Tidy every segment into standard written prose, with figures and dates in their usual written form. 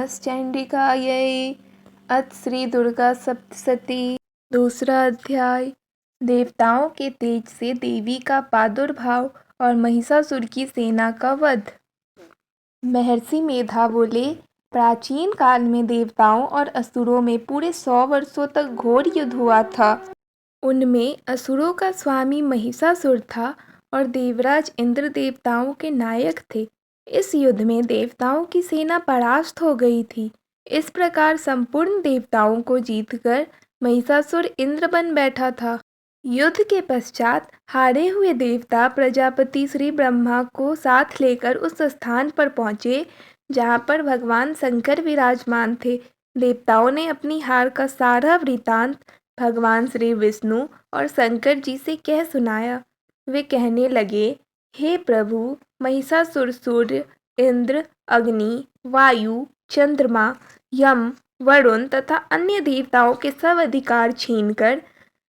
नमश्चंडिकायै अथ श्री दुर्गा सप्तशती। दूसरा अध्याय। देवताओं के तेज से देवी का प्रादुर्भाव और महिषासुर की सेना का वध। महर्षि मेधा बोले, प्राचीन काल में देवताओं और असुरों में पूरे 100 वर्षों तक घोर युद्ध हुआ था। उनमें असुरों का स्वामी महिषासुर था और देवराज इंद्र देवताओं के नायक थे। इस युद्ध में देवताओं की सेना परास्त हो गई थी। इस प्रकार संपूर्ण देवताओं को जीतकर महिषासुर इंद्र बन बैठा था। युद्ध के पश्चात हारे हुए देवता प्रजापति श्री ब्रह्मा को साथ लेकर उस स्थान पर पहुँचे जहाँ पर भगवान शंकर विराजमान थे। देवताओं ने अपनी हार का सारा वृतांत भगवान श्री विष्णु और शंकर जी से कह सुनाया। वे कहने लगे, हे प्रभु, महिषासुर सूर्य, इंद्र, अग्नि, वायु, चंद्रमा, यम, वरुण तथा अन्य देवताओं के सब अधिकार छीनकर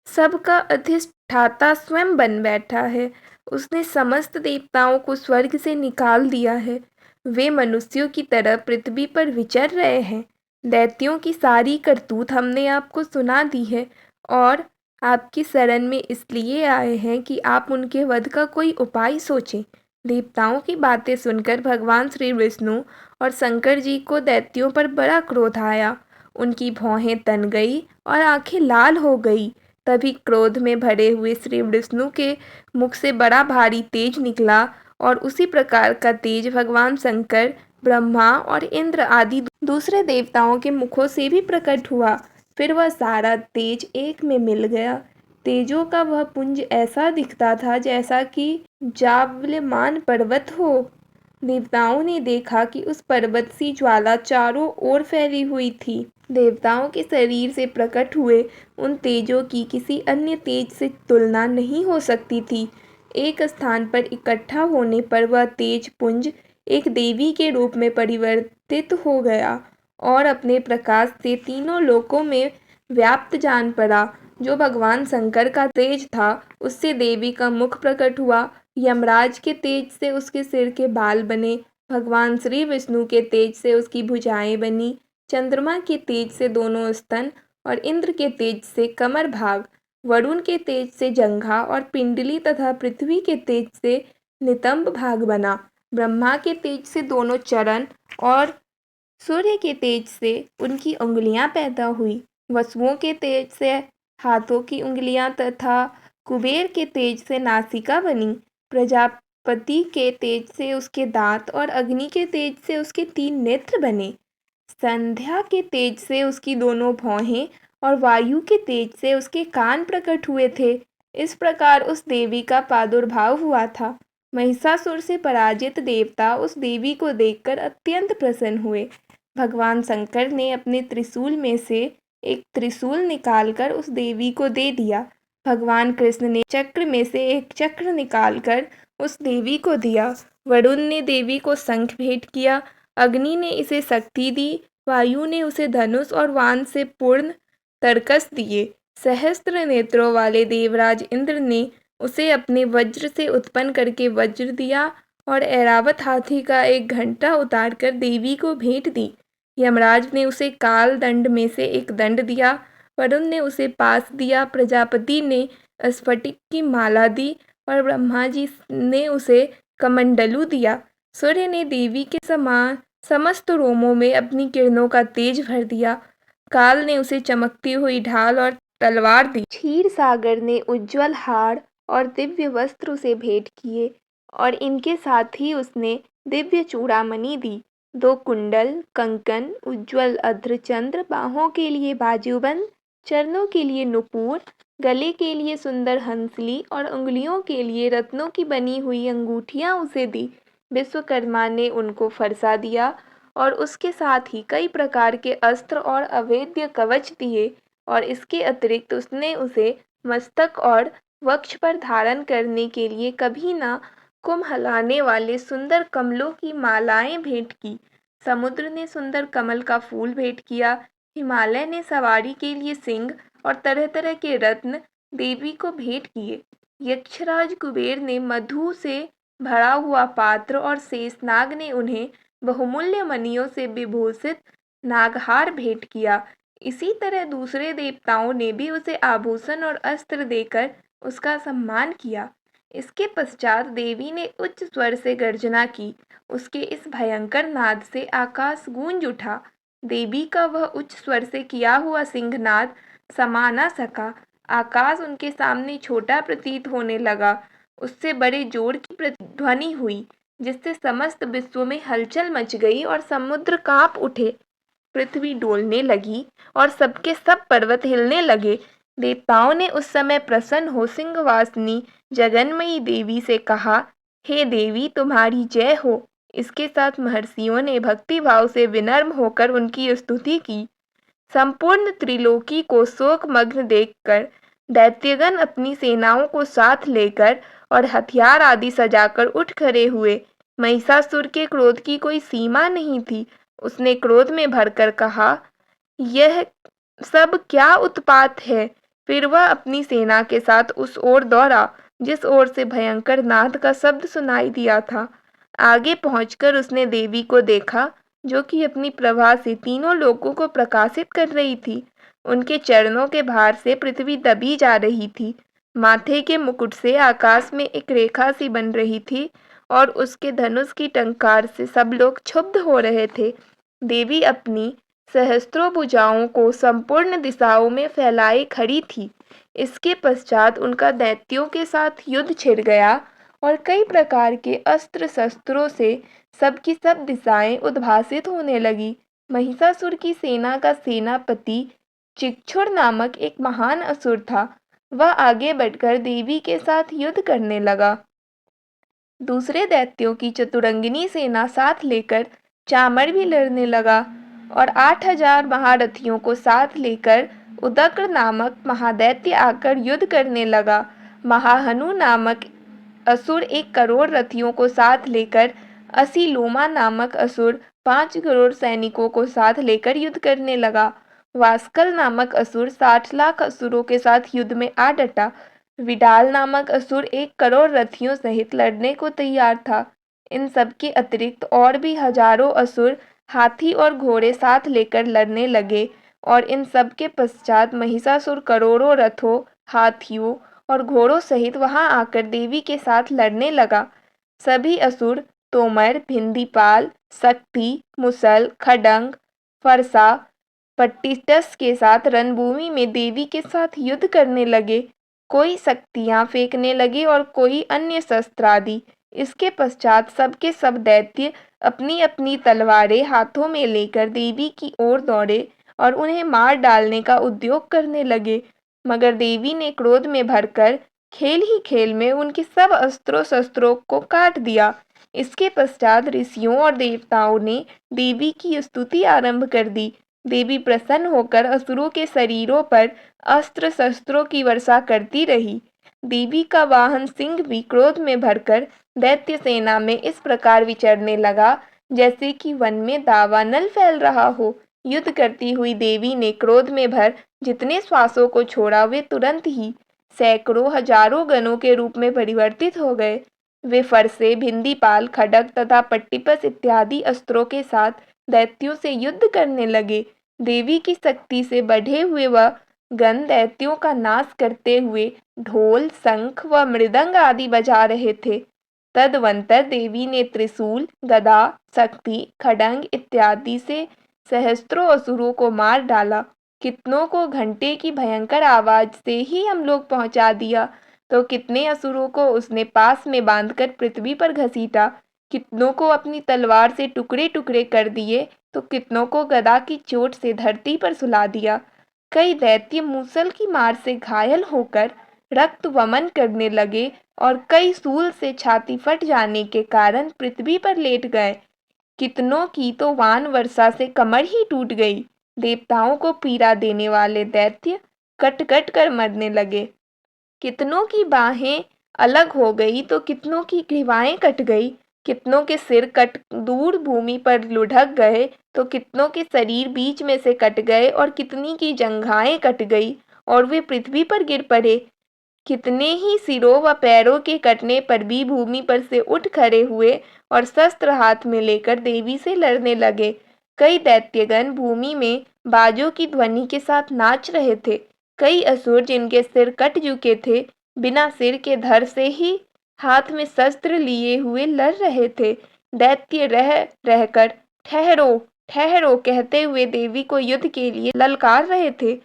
सबका अधिष्ठाता स्वयं बन बैठा है। उसने समस्त देवताओं को स्वर्ग से निकाल दिया है। वे मनुष्यों की तरह पृथ्वी पर विचर रहे हैं। दैत्यों की सारी करतूत हमने आपको सुना दी है और आपकी शरण में इसलिए आए हैं कि आप उनके वध का कोई उपाय सोचें। देवताओं की बातें सुनकर भगवान श्री विष्णु और शंकर जी को दैत्यों पर बड़ा क्रोध आया। उनकी भौहें तन गई और आंखें लाल हो गई। तभी क्रोध में भरे हुए श्री विष्णु के मुख से बड़ा भारी तेज निकला और उसी प्रकार का तेज भगवान शंकर, ब्रह्मा और इंद्र आदि दूसरे देवताओं के मुखों से भी प्रकट हुआ। फिर वह सारा तेज एक में मिल गया। तेजों का वह पुंज ऐसा दिखता था जैसा कि जावल्यमान पर्वत हो। देवताओं ने देखा कि उस पर्वत सी ज्वाला चारों ओर फैली हुई थी। देवताओं के शरीर से प्रकट हुए उन तेजों की किसी अन्य तेज से तुलना नहीं हो सकती थी। एक स्थान पर इकट्ठा होने पर वह तेज पुंज एक देवी के रूप में परिवर्तित हो गया और अपने प्रकाश से तीनों लोकों में व्याप्त जान पड़ा। जो भगवान शंकर का तेज था उससे देवी का मुख प्रकट हुआ। यमराज के तेज से उसके सिर के बाल बने। भगवान श्री विष्णु के तेज से उसकी भुजाएं बनी। चंद्रमा के तेज से दोनों स्तन और इंद्र के तेज से कमर भाग, वरुण के तेज से जंघा और पिंडली तथा पृथ्वी के तेज से नितंब भाग बना। ब्रह्मा के तेज से दोनों चरण और सूर्य के तेज से उनकी उंगलियां पैदा हुई। वसुओं के तेज से हाथों की उंगलियां तथा कुबेर के तेज से नासिका बनी। प्रजापति के तेज से उसके दांत और अग्नि के तेज से उसके 3 नेत्र बने। संध्या के तेज से उसकी दोनों भौहें और वायु के तेज से उसके कान प्रकट हुए थे। इस प्रकार उस देवी का प्रादुर्भाव हुआ था। महिषासुर से पराजित देवता उस देवी को देखकर अत्यंत प्रसन्न हुए। भगवान शंकर ने अपने त्रिशूल में से एक त्रिशूल निकालकर उस देवी को दे दिया। भगवान कृष्ण ने चक्र में से एक चक्र निकालकर उस देवी को दिया। वरुण ने देवी को शंख भेंट किया। अग्नि ने इसे शक्ति दी। वायु ने उसे धनुष और वाण से पूर्ण तरकस दिए। सहस्त्र नेत्रों वाले देवराज इंद्र ने उसे अपने वज्र से उत्पन्न करके वज्र दिया और ऐरावत हाथी का एक घंटा उतारकर देवी को भेंट दी। यमराज ने उसे काल दंड में से एक दंड दिया। वरुण ने उसे पास दिया। प्रजापति ने स्फटिक की माला दी और ब्रह्मा जी ने उसे कमंडलू दिया। सूर्य ने देवी के समान समस्त रोमों में अपनी किरणों का तेज भर दिया। काल ने उसे चमकती हुई ढाल और तलवार दी। क्षीर सागर ने उज्ज्वल हार और दिव्य वस्त्र उसे भेंट किए और इनके साथ ही उसने दिव्य चूड़ामणि दी। 2 कुंडल, कंकन, उज्ज्वल अर्धचंद्र, बाहों के लिए बाजूबंद, चरणों के लिए नुपुर, गले के लिए सुंदर हंसली और उंगलियों के लिए रत्नों की बनी हुई अंगूठियां उसे दी। विश्वकर्मा ने उनको फरसा दिया और उसके साथ ही कई प्रकार के अस्त्र और अभेद्य कवच दिए और इसके अतिरिक्त उसने उसे मस्तक और वक्ष पर धारण करने के लिए कभी ना कुम्हलाने वाले सुंदर कमलों की मालाएं भेंट की। समुद्र ने सुंदर कमल का फूल भेंट किया। हिमालय ने सवारी के लिए सिंह और तरह तरह के रत्न देवी को भेंट किए। यक्षराज कुबेर ने मधु से भरा हुआ पात्र और शेषनाग ने उन्हें बहुमूल्य मणियों से विभूषित नागहार भेंट किया। इसी तरह दूसरे देवताओं ने भी उसे आभूषण और अस्त्र देकर उसका सम्मान किया। इसके पश्चात देवी ने उच्च स्वर से गर्जना की। उसके इस भयंकर नाद से आकाश गूंज उठा। देवी का वह उच्च स्वर से किया हुआ सिंहनाद समा न सका। आकाश उनके सामने छोटा प्रतीत होने लगा। उससे बड़े जोर की प्रतिध्वनि हुई, जिससे समस्त विश्व में हलचल मच गई और समुद्र कांप उठे। पृथ्वी डोलने लगी और सबके सब पर्वत हिलने लगे। देवताओं ने उस समय प्रसन्न हो सिंहवासिनी जगन्मयी देवी से कहा, हे देवी, तुम्हारी जय हो। इसके साथ महर्षियों ने भक्ति भाव से विनम्र होकर उनकी स्तुति की। संपूर्ण त्रिलोकी को शोकमग्न देखकर दैत्यगण अपनी सेनाओं को साथ लेकर और हथियार आदि सजाकर उठ खड़े हुए। महिषासुर के क्रोध की कोई सीमा नहीं थी। उसने क्रोध में भरकर कहा, यह सब क्या उत्पात है। फिर वह अपनी सेना के साथ उस ओर दौड़ा जिस ओर से भयंकर नाद का शब्द सुनाई दिया था। आगे पहुंचकर उसने देवी को देखा, जो कि अपनी प्रभा से तीनों लोकों को प्रकाशित कर रही थी। उनके चरणों के भार से पृथ्वी दबी जा रही थी। माथे के मुकुट से आकाश में एक रेखा सी बन रही थी और उसके धनुष की टंकार से सब लोग क्षुब्ध हो रहे थे। देवी अपनी सहस्त्रों भुजाओं को संपूर्ण दिशाओं में फैलाए खड़ी थी। इसके पश्चात उनका दैत्यों के साथ युद्ध छिड़ गया और कई प्रकार के अस्त्र शस्त्रों से सबकी सब दिशाएं उद्भासित होने लगी। महिषासुर की सेना का सेनापति चिक्षुर नामक एक महान असुर था। वह आगे बढ़कर देवी के साथ युद्ध करने लगा। दूसरे दैत्यों की चतुरंगिनी सेना साथ लेकर चामर भी लड़ने लगा और 8,000 महारथियों को साथ लेकर उदग्र नामक महादैत्य आकर युद्ध करने लगा। महाहनु नामक असुर 1 करोड़ रथियों को साथ लेकर, असीलोमा नामक असुर 5 करोड़ सैनिकों को साथ लेकर युद्ध करने लगा। वास्कल नामक असुर 60 लाख असुरों के साथ युद्ध में आ डटा। विडाल नामक असुर 1 करोड़ रथियों सहित लड़ने को तैयार था। इन सब के अतिरिक्त और भी हजारों असुर हाथी और घोड़े साथ लेकर लड़ने लगे और इन सब के पश्चात महिषासुर करोड़ों रथों, हाथियों और घोड़ों सहित वहां आकर देवी के साथ लड़ने लगा। सभी असुर तोमर, भिंदीपाल, शक्ति, मुसल, खड्ग, फरसा, पट्टिटस के साथ रणभूमि में देवी के साथ युद्ध करने लगे। कोई शक्तियां फेंकने लगे और कोई अन्य शस्त्र आदि। इसके पश्चात सबके सब दैत्य अपनी अपनी तलवारें हाथों में लेकर देवी की ओर दौड़े और उन्हें मार डालने का उद्योग करने लगे। मगर देवी ने क्रोध में भरकर खेल ही खेल में उनके सब अस्त्रों शस्त्रों को काट दिया। इसके पश्चात ऋषियों और देवताओं ने देवी की स्तुति आरंभ कर दी। देवी प्रसन्न होकर असुरों के शरीरों पर अस्त्र शस्त्रों की वर्षा करती रही। देवी का वाहन सिंह भी क्रोध में भरकर दैत्य सेना में इस प्रकार विचरने लगा, जैसे कि वन में दावानल फैल रहा हो। युद्ध करती हुई देवी ने क्रोध में भर जितने श्वासों को छोड़ा, वे तुरंत ही सैकड़ों हजारों गणों के रूप में परिवर्तित हो गए। वे फरसे, भिंदीपाल, खड्ग तथा पट्टिपस इत्यादि अस्त्रों के साथ दैत्यों से युद्ध करने लगे। देवी की शक्ति से बढ़े हुए वह गण दैत्यों का नाश करते हुए ढोल, शंख व मृदंग आदि बजा रहे थे। तदवंतर देवी ने त्रिशूल, गदा, शक्ति, खड्ग इत्यादि से सहस्त्रों असुरों को मार डाला। कितनों को घंटे की भयंकर आवाज से ही हम लोग पहुंचा दिया, तो कितने असुरों को उसने पास में बांधकर पृथ्वी पर घसीटा। कितनों को अपनी तलवार से टुकड़े टुकड़े कर दिए, तो कितनों को गदा की चोट से धरती पर सुला दिया। कई दैत्य मूसल की मार से घायल होकर रक्त वमन करने लगे और कई शूल से छाती फट जाने के कारण पृथ्वी पर लेट गए। कितनों की तो वान वर्षा से कमर ही टूट गई। देवताओं को पीड़ा देने वाले दैत्य कट कट कर मरने लगे। कितनों की बाहें अलग हो गई, तो कितनों की ग्रीवाएं कट गई। कितनों के सिर कट दूर भूमि पर लुढ़क गए, तो कितनों के शरीर बीच में से कट गए और कितनी की जंघाएं कट गई और वे पृथ्वी पर गिर पड़े। कितने ही सिरों व पैरों के कटने पर भी भूमि पर से उठ खड़े हुए और शस्त्र हाथ में लेकर देवी से लड़ने लगे। कई दैत्यगण भूमि में बाजों की ध्वनि के साथ नाच रहे थे। कई असुर जिनके सिर कट चुके थे, बिना सिर के धड़ से ही हाथ में शस्त्र लिए हुए लड़ रहे थे। दैत्य रह रहकर ठहरो ठहरो कहते हुए देवी को युद्ध के लिए ललकार रहे थे।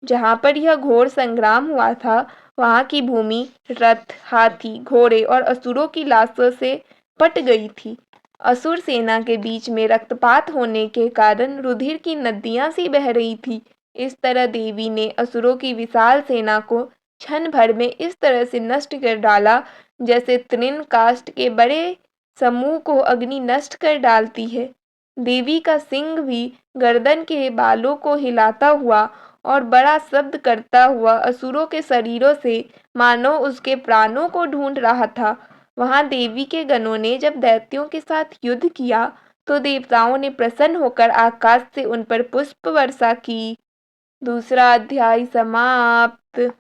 जहाँ पर यह घोर संग्राम हुआ था, वहाँ की भूमि रथ, हाथी, घोड़े और असुरों की लाशों से पट गई थी। असुर सेना के बीच में रक्तपात होने के कारण रुधिर की नदियां सी बह रही थी। इस तरह देवी ने असुरों की विशाल सेना को क्षण भर में इस तरह से नष्ट कर डाला, जैसे तृण काष्ठ के बड़े समूह को अग्नि नष्ट कर डालती है। देवी का सिंह भी गर्दन के बालों को हिलाता हुआ और बड़ा शब्द करता हुआ असुरों के शरीरों से मानो उसके प्राणों को ढूंढ रहा था। वहां देवी के गणों ने जब दैत्यों के साथ युद्ध किया, तो देवताओं ने प्रसन्न होकर आकाश से उन पर पुष्प वर्षा की। दूसरा अध्याय समाप्त।